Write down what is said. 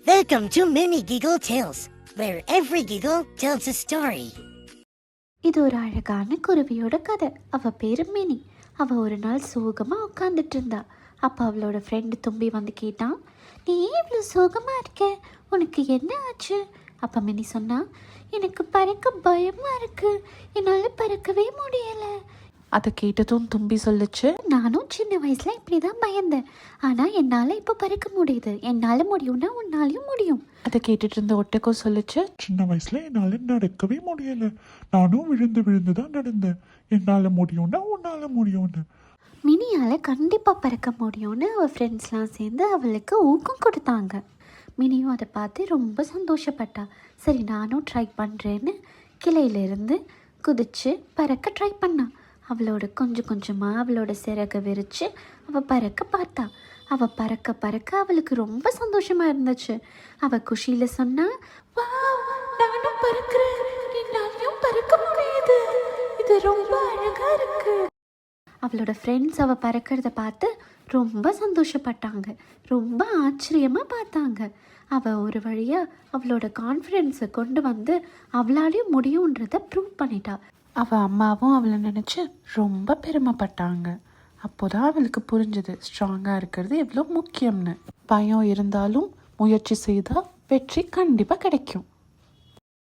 Welcome to Mini Giggle Tales, where every giggle tells a story. இது ஒரு அழகான குருவியோட கதை. அவள் பேரு மினி. அவள் ஒரு நாள் சோகமாக உட்காந்துட்டு இருந்தா. அப்போ அவளோட ஃப்ரெண்டு தும்பி வந்து கேட்டான், நீ ஏன் இவ்வளோ சோகமாக இருக்க? உனக்கு என்ன ஆச்சு? அப்போ மினி சொன்னா, எனக்கு பறக்க பயமாக இருக்கு, என்னால் பறக்கவே முடியலை. அதை கேட்டதும் தும்பி சொல்லுச்சு, நானும் சின்ன வயசில் இப்படி தான் பயந்தேன், ஆனால் என்னால் இப்போ பறக்க முடியுது. என்னால் முடியும்னா உன்னாலையும் முடியும். அதை கேட்டுட்டு இருந்த ஒட்டகம் சொல்லுச்சு, சின்ன வயசுல என்னால நடக்கவே முடியல, நானும் விழுந்து விழுந்து தான் நடந்தேன், என்னால முடியும்னா உன்னால முடியும்னு. மினியால் கண்டிப்பாக பறக்க முடியும்னு அவள் ஃப்ரெண்ட்ஸ்லாம் சேர்ந்து அவளுக்கு ஊக்கம் கொடுத்தாங்க. மினியும் அதை பார்த்து ரொம்ப சந்தோஷப்பட்டா. சரி நானும் ட்ரை பண்ணுறேன்னு கிளையிலேருந்து குதித்து பறக்க ட்ரை பண்ணான். அவளோட கொஞ்சம் கொஞ்சமாக அவளோட சிறகை விரித்து அவள் பறக்க பார்த்தா. அவள் பறக்க பறக்க அவளுக்கு ரொம்ப சந்தோஷமாக இருந்துச்சு. அவள் குஷியில் சொன்னா, வா நானும் பறக்கிறேன், என்னாலையும் பறக்க முடியுது, இது ரொம்ப அழகாக இருக்கு. அவளோட ஃப்ரெண்ட்ஸ் அவள் பறக்கிறத பார்த்து ரொம்ப சந்தோஷப்பட்டாங்க, ரொம்ப ஆச்சரியமாக பார்த்தாங்க. அவள் ஒரு வழியாக அவளோட கான்ஃபிடென்ஸை கொண்டு வந்து அவளாலையும் முடியுன்றதை ப்ரூவ் பண்ணிட்டா. அவள் அம்மாவும் அவளை நினச்சி ரொம்ப பெருமைப்பட்டாங்க. அப்போதான் அவளுக்கு புரிஞ்சது ஸ்ட்ராங்காக இருக்கிறது எவ்வளோ முக்கியம்னு. பயம் இருந்தாலும் முயற்சி செய்தால் வெற்றி கண்டிப்பாக கிடைக்கும்.